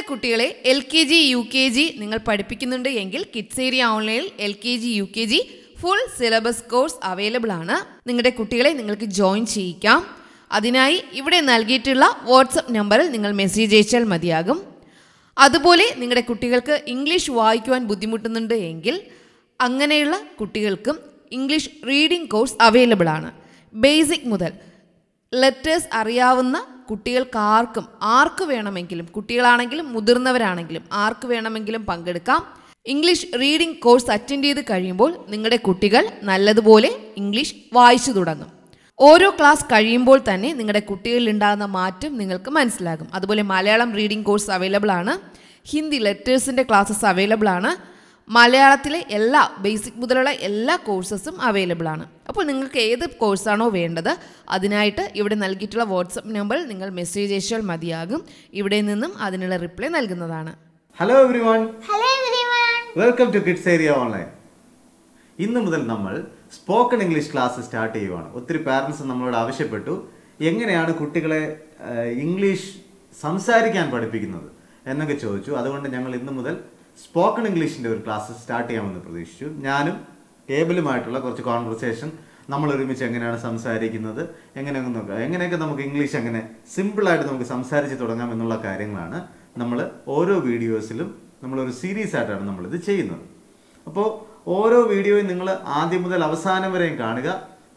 കുട്ടികളെ LKG UKG നിങ്ങൾ പഠിപ്പിക്കുന്നുണ്ട് എങ്കിൽ കിഡ്സ് ഏരിയ ഓൺലൈനിൽ LKG UKG full syllabus course available ആണ്. നിങ്ങളുടെ കുട്ടികളെ നിങ്ങൾക്ക് ജോയിൻ ചെയ്യിക്കാം. അതിനായി ഇവിടെ നൽകിയിട്ടുള്ള വാട്സപ്പ് നമ്പറിൽ നിങ്ങൾ മെസ്സേജ് അയച്ചാൽ മതിയാകും. അതുപോലെ നിങ്ങളുടെ കുട്ടികൾക്ക് ഇംഗ്ലീഷ് വായിക്കുവാൻ ബുദ്ധിമുട്ടുന്നുണ്ട് എങ്കിൽ അങ്ങനെയുള്ള കുട്ടികൾക്കും ഇംഗ്ലീഷ് റീഡിംഗ് കോഴ്സ് അവൈലബിൾ ആണ്. ബേസിക് മുതൽ ലെറ്റേഴ്സ് അറിയാവുന്ന കുട്ടികൾക്കാർക്കും ആർക്ക് വേണമെങ്കിലും, കുട്ടികളാണെങ്കിലും മുതിർന്നവരാണെങ്കിലും ആർക്ക് വേണമെങ്കിലും പങ്കെടുക്കാം. ഇംഗ്ലീഷ് റീഡിംഗ് കോഴ്സ് അറ്റൻഡ് ചെയ്ത് കഴിയുമ്പോൾ നിങ്ങളുടെ കുട്ടികൾ നല്ലതുപോലെ ഇംഗ്ലീഷ് വായിച്ചു തുടങ്ങും. ഓരോ ക്ലാസ് കഴിയുമ്പോൾ തന്നെ നിങ്ങളുടെ കുട്ടികളിൽ ഉണ്ടാകുന്ന മാറ്റം നിങ്ങൾക്ക് മനസ്സിലാകും. അതുപോലെ മലയാളം റീഡിംഗ് കോഴ്സ് അവൈലബിൾ ആണ്. ഹിന്ദി ലെറ്റേഴ്സിൻ്റെ ക്ലാസ്സസ് അവൈലബിൾ ആണ്. മലയാളത്തിലെ എല്ലാ ബേസിക് മുതലുള്ള എല്ലാ കോഴ്സസും അവൈലബിൾ ആണ്. അപ്പോൾ നിങ്ങൾക്ക് ഏത് കോഴ്സാണോ വേണ്ടത് അതിനായിട്ട് ഇവിടെ നൽകിയിട്ടുള്ള വാട്സപ്പ് നമ്പറിൽ നിങ്ങൾ മെസ്സേജ് അയച്ചാൽ മതിയാകും. ഇവിടെ നിന്നും അതിനുള്ള റിപ്ലൈ നൽകുന്നതാണ്. Hello everyone, welcome to kids area online. ഇന്ന് മുതൽ നമ്മൾ സ്പോക്കൺ ഇംഗ്ലീഷ് ക്ലാസ് സ്റ്റാർട്ട് ചെയ്യുവാണ്. ഒത്തിരി പാരൻസ് നമ്മളോട് ആവശ്യപ്പെട്ടു എങ്ങനെയാണ് കുട്ടികളെ ഇംഗ്ലീഷ് സംസാരിക്കാൻ പഠിപ്പിക്കുന്നത് എന്നൊക്കെ ചോദിച്ചു. അതുകൊണ്ട് ഞങ്ങൾ ഇന്ന് മുതൽ സ്പോക്കൺ ഇംഗ്ലീഷിൻ്റെ ഒരു ക്ലാസ് സ്റ്റാർട്ട് ചെയ്യാമെന്ന് പ്രതീക്ഷിച്ചു. ഞാനും ടേബിളുമായിട്ടുള്ള കുറച്ച് കോൺവെർസേഷൻ, നമ്മൾ ഒരുമിച്ച് എങ്ങനെയാണ് സംസാരിക്കുന്നത്, എങ്ങനെയൊക്കെ നമുക്ക് ഇംഗ്ലീഷ് എങ്ങനെ സിമ്പിളായിട്ട് നമുക്ക് സംസാരിച്ച് തുടങ്ങാം എന്നുള്ള കാര്യങ്ങളാണ് നമ്മൾ ഓരോ വീഡിയോസിലും നമ്മളൊരു സീരീസ് ആയിട്ടാണ് നമ്മളിത് ചെയ്യുന്നത്. അപ്പോൾ ഓരോ വീഡിയോയും നിങ്ങൾ ആദ്യം മുതൽ അവസാനം വരെയും കാണുക.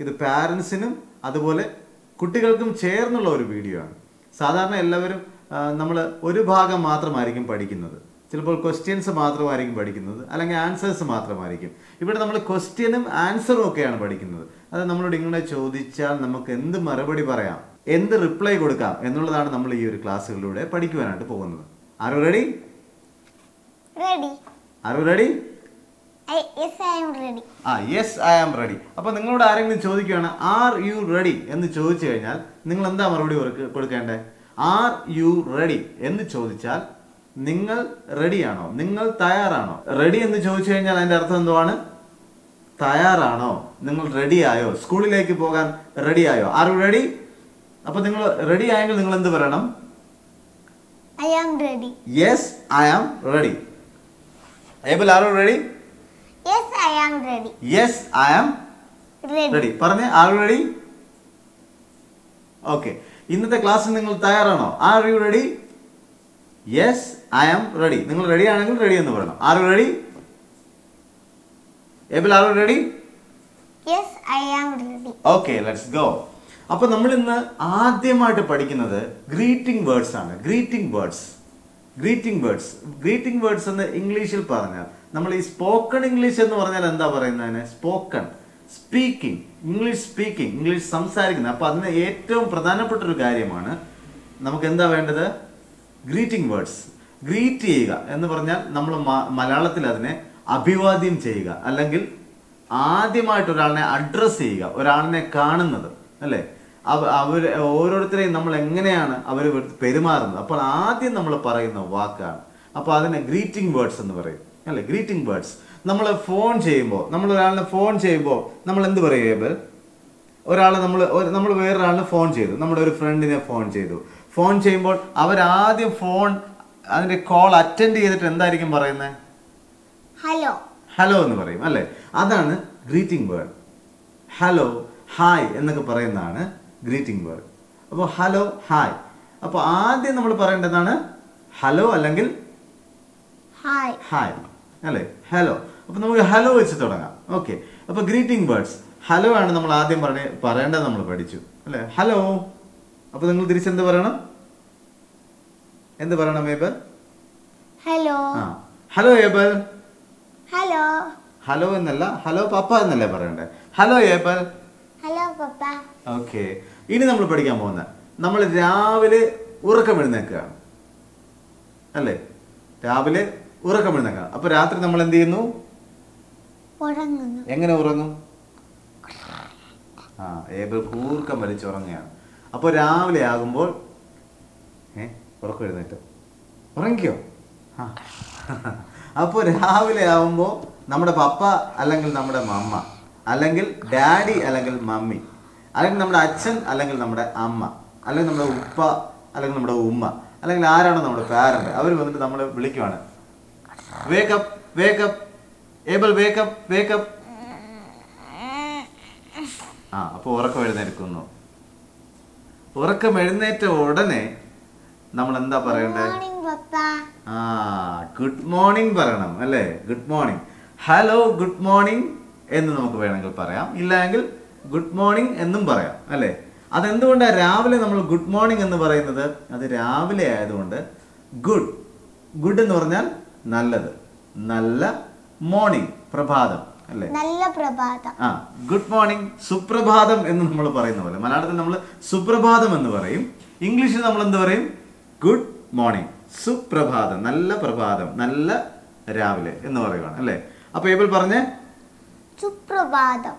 ഇത് പാരൻസിനും അതുപോലെ കുട്ടികൾക്കും ചേർന്നുള്ള ഒരു വീഡിയോ ആണ്. സാധാരണ എല്ലാവരും നമ്മൾ ഒരു ഭാഗം മാത്രമായിരിക്കും പഠിക്കുന്നത്. ചിലപ്പോൾ ക്വസ്റ്റ്യൻസ് മാത്രമായിരിക്കും പഠിക്കുന്നത്, അല്ലെങ്കിൽ ആൻസേഴ്സ് മാത്രമായിരിക്കും. ഇവിടെ നമ്മൾ ക്വസ്റ്റ്യനും ആൻസറും ഒക്കെയാണ് പഠിക്കുന്നത്. അത് നമ്മളോട് ഇങ്ങനെ ചോദിച്ചാൽ നമുക്ക് എന്ത് മറുപടി പറയാം, എന്ത് റിപ്ലൈ കൊടുക്കാം എന്നുള്ളതാണ് നമ്മൾ ഈ ഒരു ക്ലാസ്സുകളിലൂടെ പഠിക്കുവാനായിട്ട് പോകുന്നത്. Are you ready? Are you ready? Yes, I am ready. അപ്പൊ നിങ്ങളോട് ആരെങ്കിലും ചോദിക്കുകയാണ് ആർ യു റെഡി എന്ന് ചോദിച്ചു കഴിഞ്ഞാൽ നിങ്ങൾ എന്താ മറുപടി കൊടുക്കേണ്ടത്? ആർ യു റെഡി എന്ന് ചോദിച്ചാൽ നിങ്ങൾ റെഡിയാണോ, നിങ്ങൾ തയ്യാറാണോ? റെഡി എന്ന് ചോദിച്ചു കഴിഞ്ഞാൽ അതിന്റെ അർത്ഥം എന്തുവാണ്? തയ്യാറാണോ, നിങ്ങൾ റെഡിയായോ, സ്കൂളിലേക്ക് പോകാൻ റെഡിയായോ? Are you ready? അപ്പൊ നിങ്ങൾ റെഡി ആയെങ്കിൽ നിങ്ങൾ എന്ത് പറയണം? I am ready. Yes, I am ready. Abel, are you ready? Yes, I am ready. Yes, I am ready. പറഞ്ഞേ, are you ready? Okay. ഇന്നത്തെ ക്ലാസ്സിൽ നിങ്ങൾ തയ്യാറാണോ? Are you ready? Yes, I am ready. നിങ്ങൾ റെഡി ആണെങ്കിൽ ready എന്ന് പറയണം. Are you ready? Abel, are you ready? Yes, I am ready. Okay, let's go. അപ്പൊ നമ്മൾ ഇന്ന് ആദ്യമായിട്ട് പഠിക്കുന്നത് ഗ്രീറ്റിംഗ് വേർഡ്സ് ആണ്. ഗ്രീറ്റിംഗ് വേർഡ്സ് എന്ന് ഇംഗ്ലീഷിൽ പറഞ്ഞാൽ, നമ്മൾ ഈ സ്പോക്കൺ ഇംഗ്ലീഷ് എന്ന് പറഞ്ഞാൽ എന്താ പറയുന്നതിന്? സ്പോക്കൺ, സ്പീക്കിംഗ്, ഇംഗ്ലീഷ് സംസാരിക്കുന്നത്. അപ്പൊ അതിന് ഏറ്റവും പ്രധാനപ്പെട്ട ഒരു കാര്യമാണ് നമുക്ക് എന്താ വേണ്ടത്? Greeting words. ഗ്രീറ്റ് ചെയ്യുക എന്ന് പറഞ്ഞാൽ നമ്മൾ മലയാളത്തിൽ അതിനെ അഭിവാദ്യം ചെയ്യുക, അല്ലെങ്കിൽ ആദ്യമായിട്ട് ഒരാളിനെ അഡ്രസ് ചെയ്യുക, ഒരാളിനെ കാണുന്നത്, അല്ലേ? അവർ ഓരോരുത്തരെയും നമ്മൾ എങ്ങനെയാണ് അവർ പെരുമാറുന്നത്, അപ്പോൾ ആദ്യം നമ്മൾ പറയുന്ന വാക്കാണ്. അപ്പോൾ അതിനെ ഗ്രീറ്റിംഗ് വേർഡ്സ് എന്ന് പറയും, അല്ലേ? Greeting words. നമ്മൾ ഒരാളിനെ ഫോൺ ചെയ്യുമ്പോൾ നമ്മൾ എന്ത് പറയും? നമ്മൾ വേറൊരാളിനെ ഫോൺ ചെയ്തു, നമ്മുടെ ഒരു ഫ്രണ്ടിനെ ഫോൺ ചെയ്തു. ഫോൺ ചെയ്യുമ്പോൾ അവരാദ്യം അതിന്റെ കോൾ അറ്റൻഡ് ചെയ്തിട്ട് എന്തായിരിക്കും പറയുന്നത്? ഹലോ എന്ന് പറയും, അല്ലേ? അതാണ് ഗ്രീറ്റിംഗ് വേർഡ്. ഹലോ, ഹായ് എന്നൊക്കെ പറയുന്നതാണ് ഗ്രീറ്റിംഗ് വേർഡ്. അപ്പോൾ ഹലോ, ഹായ്. അപ്പോൾ ആദ്യം നമ്മൾ പറയേണ്ടതാണ് ഹലോ അല്ലെങ്കിൽ ഹായ്, അല്ലേ? ഹലോ. അപ്പോൾ നമുക്ക് ഹലോ വെച്ച് തുടങ്ങാം. ഓക്കെ. അപ്പോൾ ഗ്രീറ്റിംഗ് വേർഡ്സ്, ഹലോ ആണ് നമ്മൾ ആദ്യം പറയേണ്ടത്. നമ്മൾ പഠിച്ചു, അല്ലേ? ഹലോ. അപ്പോൾ നിങ്ങൾ തിരിച്ചെന്ത് പറയണം? എന്ത് പറയണം Abel? Hello. Hello Abel. Hello. Hello എന്നല്ല, ഹലോ പപ്പ എന്നല്ലേ പറയണ്ടേ? Hello Abel. ഹലോ പപ്പ. ഓക്കെ. ഇനി നമ്മൾ പഠിക്കാൻ പോകുന്ന, നമ്മൾ രാവിലെ ഉറക്കം എഴുന്നേൽക്കുകയാണ്, അല്ലേ? രാവിലെ ഉറക്കം എഴുന്നേൽക്കുക. അപ്പൊ രാത്രി നമ്മൾ എന്ത് ചെയ്യുന്നു? എങ്ങനെ ഉറങ്ങും? ഏബൽ കൂർക്കം വലിച്ചുറങ്ങുകയാണ്. അപ്പോൾ രാവിലെ ആകുമ്പോൾ ഉറക്കം എഴുന്നേറ്റോ? ഉറങ്ങിക്കോ? അപ്പോൾ രാവിലെ ആവുമ്പോൾ നമ്മുടെ പപ്പ അല്ലെങ്കിൽ നമ്മുടെ മമ്മ അല്ലെങ്കിൽ ഡാഡി അല്ലെങ്കിൽ മമ്മി അല്ലെങ്കിൽ നമ്മുടെ അച്ഛൻ അല്ലെങ്കിൽ നമ്മുടെ അമ്മ അല്ലെങ്കിൽ നമ്മുടെ ഉപ്പ അല്ലെങ്കിൽ നമ്മുടെ ഉമ്മ അല്ലെങ്കിൽ ആരാണോ നമ്മുടെ പാരന്റ് അവർ വന്നിട്ട് നമ്മളെ വിളിക്കുവാണ്, wake up wake up Abel wake up wake up. അപ്പോൾ ഉറക്കം എഴുന്നേൽക്കുന്നു. ഉറക്കം എഴുന്നേറ്റ ഉടനെ നമ്മൾ എന്താ പറയണ്ടേ? ഗുഡ് മോർണിംഗ് പറയണം അല്ലേ? Good morning, hello good morning എന്ന് നമുക്ക് വേണമെങ്കിൽ പറയാം, ഇല്ലെങ്കിൽ ഗുഡ് മോർണിംഗ് എന്നും പറയാം അല്ലേ? അതെന്തുകൊണ്ടാണ് രാവിലെ നമ്മൾ ഗുഡ് മോർണിംഗ് എന്ന് പറയുന്നത്? അത് രാവിലെ ആയതുകൊണ്ട് ഗുഡ്, ഗുഡ് എന്ന് പറഞ്ഞാൽ നല്ലത്, നല്ല മോർണിംഗ് പ്രഭാതം അല്ലേ? നല്ല പ്രഭാതം. ഗുഡ് മോർണിംഗ്, സുപ്രഭാതം എന്ന് നമ്മൾ പറയുന്ന പോലെ മലയാളത്തിൽ നമ്മൾ സുപ്രഭാതം എന്ന് പറയും. ഇംഗ്ലീഷിൽ നമ്മൾ എന്ത് പറയും? ഗുഡ് മോർണിംഗ്, സുപ്രഭാതം, നല്ല പ്രഭാതം, നല്ല രാവിലെ എന്ന് പറയുവാണ് അല്ലേ? അപ്പൊ ഏബിൾ പറഞ്ഞേ സുപ്രഭാതം.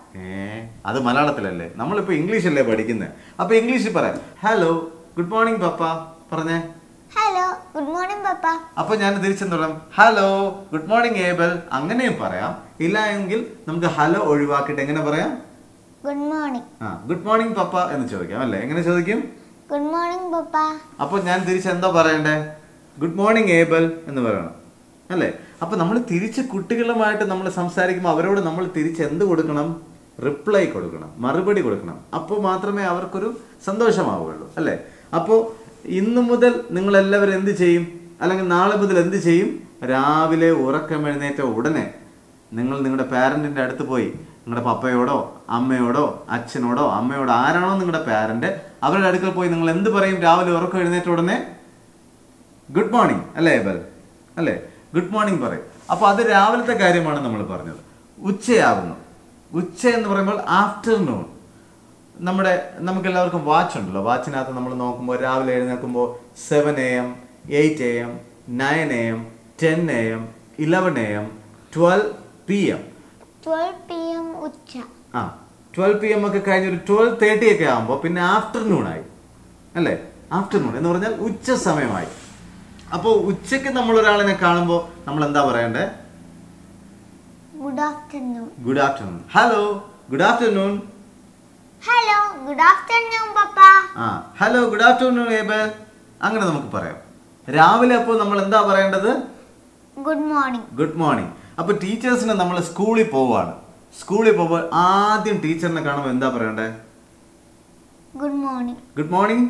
അത് മലയാളത്തിലല്ലേ, നമ്മളിപ്പോ ഇംഗ്ലീഷല്ലേ പഠിക്കുന്നത്. അപ്പൊ ഇംഗ്ലീഷിൽ പറയാം, ഹലോ ഗുഡ് മോർണിംഗ് പപ്പ പറഞ്ഞേ. ഹലോ ഗുഡ് മോർണിംഗ് പപ്പ. അപ്പൊ ഞാൻ തിരിച്ചെന്ന് പറയാം, ഹലോ ഗുഡ് മോർണിംഗ് ഏബൽ, അങ്ങനെയും പറയാം. ഇല്ല എങ്കിൽ നമുക്ക് ഹലോ ഒഴിവാക്കിയിട്ട് എങ്ങനെ പറയാം? Good morning. ഗുഡ് മോർണിംഗ് പപ്പ എന്ന് ചോദിക്കാം അല്ലേ? എങ്ങനെ ചോദിക്കും? ഗുഡ് മോർണിംഗ് പപ്പ. അപ്പൊ ഞാൻ തിരിച്ചെന്താ പറയണ്ടേ? ഗുഡ് മോർണിംഗ് ഏബൽ എന്ന് പറയണം അല്ലേ? അപ്പൊ നമ്മൾ തിരിച്ച് കുട്ടികളുമായിട്ട് നമ്മൾ സംസാരിക്കുമ്പോൾ അവരോട് നമ്മൾ തിരിച്ച് എന്ത് കൊടുക്കണം? റിപ്ലൈ കൊടുക്കണം, മറുപടി കൊടുക്കണം. അപ്പോൾ മാത്രമേ അവർക്കൊരു സന്തോഷമാവുകയുള്ളൂ അല്ലേ? അപ്പോൾ ഇന്നു മുതൽ നിങ്ങൾ എല്ലാവരും എന്ത് ചെയ്യും, അല്ലെങ്കിൽ നാളെ മുതൽ എന്ത് ചെയ്യും? രാവിലെ ഉറക്കം എഴുന്നേറ്റ ഉടനെ നിങ്ങൾ നിങ്ങളുടെ പാരന്റിന്റെ അടുത്ത് പോയി നിങ്ങളുടെ പപ്പയോടോ അമ്മയോടോ അച്ഛനോടോ അമ്മയോടോ ആരാണോ നിങ്ങളുടെ പാരന്റ്, അവരുടെ അടുക്കൽ പോയി നിങ്ങൾ എന്ത് പറയും? രാവിലെ ഉറക്കം എഴുന്നേറ്റ ഉടനെ ഗുഡ് മോർണിംഗ് അല്ലേ ഏബൽ അല്ലേ? ഗുഡ് മോർണിംഗ് പറയും. അപ്പോൾ അത് രാവിലത്തെ കാര്യമാണ് നമ്മൾ പറഞ്ഞത്. ഉച്ചയാകുന്നു. ഉച്ച എന്ന് പറയുമ്പോൾ ആഫ്റ്റർനൂൺ. നമുക്കെല്ലാവർക്കും വാച്ച് ഉണ്ടല്ലോ. വാച്ചിനകത്ത് നമ്മൾ നോക്കുമ്പോൾ രാവിലെ എഴുന്നേൽക്കുമ്പോൾ 7 AM 8 AM 9 AM 10 AM 11 AM 12 PM 12 PM ഉച്ച. 12 PM ഒക്കെ കഴിഞ്ഞ് ഒരു 12:30 ഒക്കെ ആകുമ്പോൾ പിന്നെ ആഫ്റ്റർനൂൺ ആയി അല്ലേ? ആഫ്റ്റർനൂൺ എന്ന് പറഞ്ഞാൽ ഉച്ച സമയമായി. അപ്പോൾ ഉച്ചയ്ക്ക് നമ്മൾ ഒരാളിനെ കാണുമ്പോൾ നമ്മൾ എന്താ പറയണ്ടേ? Good afternoon. Good afternoon, hello good afternoon. Hello good afternoon പപ്പ. ഹലോ ഗുഡ് ആഫ്റ്റർനൂൺ ഏബൽ, അങ്ങനെ നമുക്ക് പറയാം. രാവിലെ അപ്പോൾ നമ്മൾ എന്താ പറയേണ്ടത്? Good morning. Good morning. അപ്പോൾ ടീച്ചേഴ്സിനെ നമ്മൾ സ്കൂളിൽ പോവാണ്. സ്കൂളിൽ പോകുമ്പോൾ ആദ്യം ടീച്ചറിനെ കാണുമ്പോൾ എന്താ പറയണ്ടേ? Good morning. Good morning.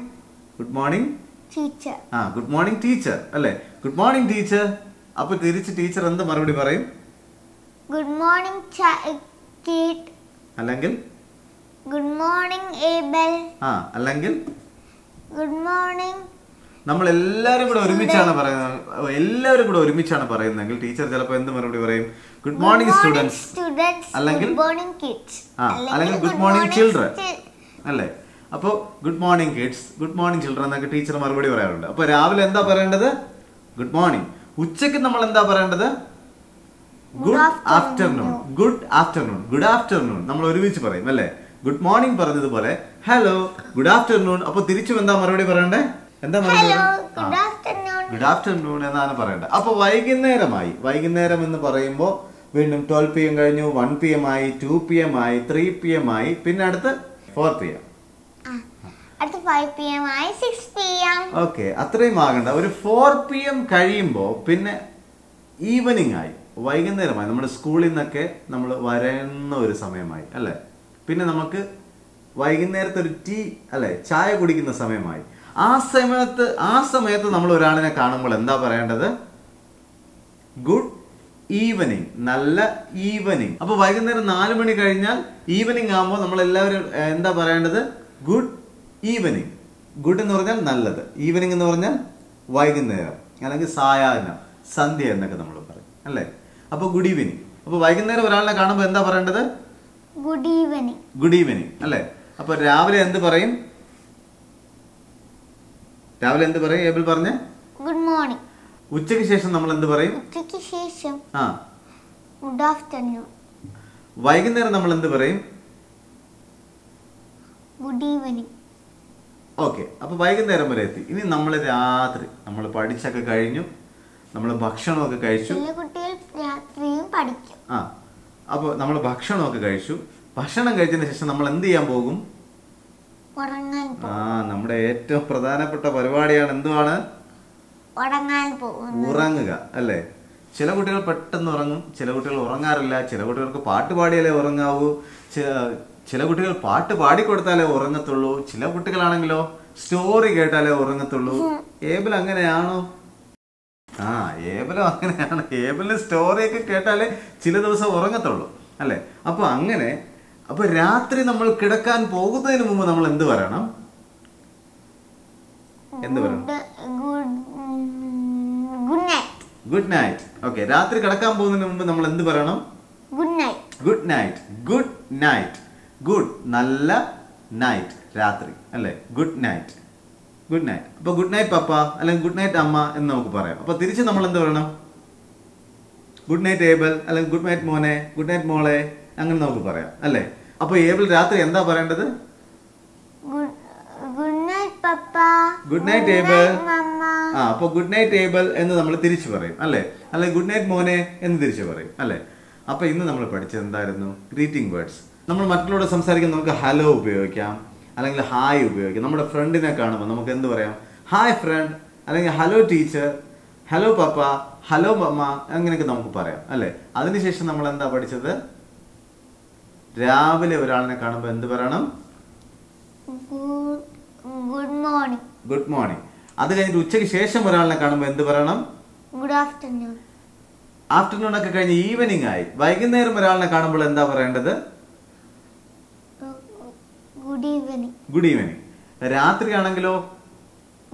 Good morning teacher. Good morning teacher അല്ലേ? Good morning teacher. അപ്പോൾ തിരിച്ച് ടീച്ചർ എന്ത് മറുപടി പറയും? Good morning kid. അല്ലെങ്കിൽ ഗുഡ് മോർണിംഗ് ഏബൽ. അല്ലെങ്കിൽ ഗുഡ് മോർണിംഗ്. നമ്മൾ എല്ലാവരും കൂടെ ഒരുമിച്ചാണ് പറയുന്നത്. എല്ലാവരും കൂടെ ഒരുമിച്ചാണ് പറയുന്നതെങ്കിൽ ടീച്ചർ ചിലപ്പോൾ എന്ത് മറുപടി പറയും? ഗുഡ് മോർണിംഗ് സ്റ്റുഡൻസ്, അല്ലെങ്കിൽ ഗുഡ് മോർണിംഗ് കിഡ്സ്, അല്ലെങ്കിൽ ഗുഡ് മോർണിംഗ് ചിൽഡ്രൻ അല്ലേ? അപ്പോൾ good morning kids, good morning children എന്നൊക്കെ ടീച്ചർ മറുപടി പറയാറുണ്ട്. അപ്പോൾ രാവിലെ എന്താ പറയേണ്ടത്? Good morning. ഉച്ചയ്ക്ക് നമ്മൾ എന്താ പറയേണ്ടത്? Good afternoon. Good afternoon, good afternoon നമ്മൾ ഒരുമിച്ച് പറയും അല്ലേ? ഗുഡ് മോർണിംഗ് പറഞ്ഞതുപോലെ ഹലോ ഗുഡ് ആഫ്റ്റർനൂൺ. അപ്പോൾ തിരിച്ചും എന്താ മറുപടി പറയണ്ടേ? എന്താ മറുപടി? ഗുഡ് ആഫ്റ്റർനൂൺ എന്നാണ് പറയേണ്ടത്. അപ്പോൾ വൈകുന്നേരമായി. വൈകുന്നേരം എന്ന് പറയുമ്പോൾ വീണ്ടും 12 PM കഴിഞ്ഞു, 1 PM ആയി, 2 PM ആയി, 3 PM ആയി, പിന്നെ അടുത്ത് 4 PM. അടുത്ത 5 PM ആയി, 6 PM. ഓക്കെ, അത്രയും ആകണ്ട. ഒരു 4 PM കഴിയുമ്പോൾ പിന്നെ ഈവനിങ് ആയി, വൈകുന്നേരമായി. നമ്മുടെ സ്കൂളിൽ നിന്നൊക്കെ നമ്മൾ വരുന്ന ഒരു സമയമായി അല്ലേ? പിന്നെ നമുക്ക് വൈകുന്നേരത്തെ ഒരു ടീ അല്ലേ, ചായ കുടിക്കുന്ന സമയമായി. ആ സമയത്ത് നമ്മൾ ഒരാളിനെ കാണുമ്പോൾ എന്താ പറയേണ്ടത്? ഗുഡ് ഈവനിങ്, നല്ല ഈവനിങ്. അപ്പൊ വൈകുന്നേരം 4 മണി കഴിഞ്ഞാൽ ഈവനിങ് ആകുമ്പോൾ നമ്മൾ എല്ലാവരും എന്താ പറയേണ്ടത്? Good evening. ഗുഡ് എന്ന് പറഞ്ഞാൽ നല്ലത്, ഈവനിങ് എന്ന് പറഞ്ഞാൽ വൈകുന്നേരം, അല്ലെങ്കിൽ സായാഹ്നം, സന്ധ്യ എന്നൊക്കെ നമ്മൾ പറയും അല്ലേ? അപ്പൊ ഗുഡ് ഈവനിങ്. അപ്പൊ വൈകുന്നേരം ഒരാളിനെ കാണുമ്പോൾ എന്താ പറയേണ്ടത്? Good evening. ഗുഡ് ഈവനിങ് അല്ലേ? അപ്പൊ രാവിലെ എന്ത് പറയും? രാവിലെ എന്ത് പറയും? ഏബിൾ പറഞ്ഞേ. Good morning. ഉച്ചയ്ക്ക് ശേഷം നമ്മൾ എന്ത് പറയും? ഉച്ചയ്ക്ക് ശേഷം ഗുഡ് ആഫ്റ്റർനൂൺ. വൈകുന്നേരം നമ്മൾ എന്ത് പറയും? Good evening. ഓക്കെ, അപ്പൊ വൈകുന്നേരം വരെ എത്തി. ഇനി നമ്മൾ രാത്രി നമ്മൾ പഠിച്ചൊക്കെ കഴിഞ്ഞു, നമ്മൾ ഭക്ഷണമൊക്കെ കഴിച്ചു. കുട്ടികൾ രാത്രിയും പഠിക്കും. അപ്പോൾ നമ്മൾ ഭക്ഷണമൊക്കെ കഴിച്ചു. ഭക്ഷണം കഴിച്ചതിന് ശേഷം നമ്മൾ എന്ത് ചെയ്യാൻ പോകും? ഉറങ്ങാൻ. നമ്മുടെ ഏറ്റവും പ്രധാനപ്പെട്ട പരിപാടിയാണ് എന്തുവാണ്? ഉറങ്ങുക അല്ലേ? ചില കുട്ടികൾ പെട്ടെന്ന് ഉറങ്ങും, ചില കുട്ടികൾ ഉറങ്ങാറില്ല, ചില കുട്ടികൾക്ക് പാട്ട് പാടിയാലേ ഉറങ്ങാവൂ, ചില കുട്ടികൾ പാട്ട് പാടിക്കൊടുത്താലേ ഉറങ്ങത്തുള്ളൂ, ചില കുട്ടികളാണെങ്കിലോ സ്റ്റോറി കേട്ടാലേ ഉറങ്ങത്തുള്ളൂ. ഏബൽ അങ്ങനെയാണോ? ആ, ഏബലും അങ്ങനെയാണ്. ഏബലിന് സ്റ്റോറിയൊക്കെ കേട്ടാലേ ചില ദിവസം ഉറങ്ങത്തുള്ളൂ അല്ലേ? അപ്പൊ രാത്രി നമ്മൾ കിടക്കാൻ പോകുന്നതിന് മുമ്പ് നമ്മൾ എന്ത് പറയണം? Good night. ഓക്കെ, രാത്രി കിടക്കാൻ പോകുന്നതിന് മുമ്പ് നമ്മൾ എന്ത് പറയണം? Good night. Good night. Good നല്ല, നൈറ്റ് രാത്രി അല്ലേ? Good night. Good night. അപ്പൊ ഗുഡ് നൈറ്റ് പപ്പ അല്ലെങ്കിൽ ഗുഡ് നൈറ്റ് അമ്മ എന്ന് നമുക്ക് പറയാം. അപ്പൊ തിരിച്ച് നമ്മൾ എന്ത് പറയണം? ഗുഡ് നൈറ്റ് ഏബൽ അല്ലെങ്കിൽ ഗുഡ് നൈറ്റ് മോനെ, ഗുഡ് നൈറ്റ് മോളെ, അങ്ങനെ നമുക്ക് പറയാം അല്ലേ? അപ്പൊ ഏബൽ രാത്രി എന്താ പറയേണ്ടത്? Good night Abel. അപ്പൊ ഗുഡ് നൈറ്റ് ഏബൽ എന്ന് നമ്മൾ തിരിച്ചു പറയും അല്ലേ? അല്ലെങ്കിൽ ഗുഡ് നൈറ്റ് മോനെ എന്ന് തിരിച്ചു പറയും അല്ലേ? അപ്പൊ ഇന്ന് നമ്മൾ പഠിച്ചത് എന്തായിരുന്നു? Greeting words. നമ്മൾ മറ്റുള്ളവരോട് സംസാരിക്കാൻ നമുക്ക് ഹലോ ഉപയോഗിക്കാം, അല്ലെങ്കിൽ ഹായ് ഉപയോഗിക്കാം. നമ്മുടെ ഫ്രണ്ടിനെ കാണുമ്പോൾ നമുക്ക് എന്ത് പറയാം? ഹായ് ഫ്രണ്ട്, അല്ലെങ്കിൽ ഹലോ ടീച്ചർ, ഹലോ പപ്പ, ഹലോ മമ്മ, അങ്ങനെയൊക്കെ നമുക്ക് പറയാം അല്ലേ? അതിനുശേഷം നമ്മൾ എന്താ പഠിച്ചത്? രാവിലെ ഒരാളിനെ കാണുമ്പോൾ എന്ത് പറയണം? Good morning. അത് കഴിഞ്ഞിട്ട് ഉച്ചയ്ക്ക് ശേഷം ഒരാളിനെ കാണുമ്പോൾ എന്ത് പറയണം? Good afternoon. ആഫ്റ്റർനൂൺ ഒക്കെ കഴിഞ്ഞ് ഈവനിങ് ആയി. വൈകുന്നേരം ഒരാളിനെ കാണുമ്പോൾ എന്താ പറയേണ്ടത്? Good evening. രാത്രി ആണെങ്കിലോ?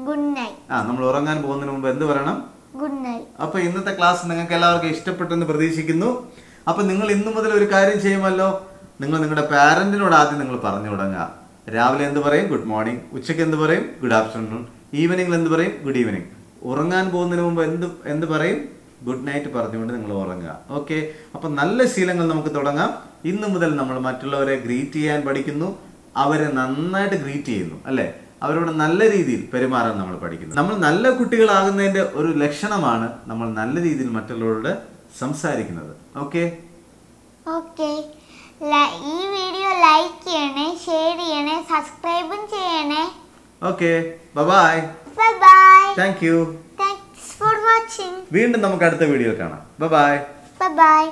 Good night. നമ്മൾ ഉറങ്ങാൻ പോകുന്നതിന് മുമ്പ് എന്ത് പറയണം? Good night. അപ്പൊ ഇന്നത്തെ ക്ലാസ് നിങ്ങൾക്ക് എല്ലാവർക്കും ഇഷ്ടപ്പെട്ടെന്ന് പ്രതീക്ഷിക്കുന്നു. അപ്പൊ നിങ്ങൾ ഇന്നു മുതൽ ഒരു കാര്യം ചെയ്യുമല്ലോ. നിങ്ങൾ നിങ്ങളുടെ പാരന്റിനോട് ആദ്യം നിങ്ങൾ പറഞ്ഞു തുടങ്ങുക. രാവിലെ എന്ത് പറയും? Good morning. ഉച്ചയ്ക്ക് എന്ത് പറയും? Good afternoon. ഈവനിങ്ങിൽ എന്ത് പറയും? Good evening. ഉറങ്ങാൻ പോകുന്നതിന് മുമ്പ് എന്ത് പറയും? ഗുഡ് നൈറ്റ് പറഞ്ഞുകൊണ്ട് നിങ്ങൾ ഉറങ്ങുക. ഓക്കെ, അപ്പൊ നല്ല ശീലങ്ങൾ നമുക്ക് തുടങ്ങാം. ഇന്നു മുതൽ നമ്മൾ മറ്റുള്ളവരെ ഗ്രീറ്റ് ചെയ്യാൻ പഠിക്കുന്നു, അവരെ നന്നായിട്ട് ഗ്രീറ്റ് ചെയ്യുന്നു അല്ലെ? അവരോട് നല്ല രീതിയിൽ പെരുമാറാൻ നമ്മൾ പഠിക്കുന്നു. നമ്മൾ നല്ല കുട്ടികളാകുന്നതിന്റെ ഒരു ലക്ഷണമാണ് നമ്മൾ നല്ല രീതിയിൽ മറ്റുള്ളവരോട് സംസാരിക്കുന്നത്. ഓക്കെ, ഈ വീഡിയോ ലൈക്ക് ചെയ്യണേ, ഷെയർ ചെയ്യണേ, സബ്സ്ക്രൈബും ചെയ്യണേ. Okay, bye. Thank you. Thanks for watching. വീണ്ടും നമുക്ക് അടുത്ത വീഡിയോയിൽ കാണാം. ബൈ.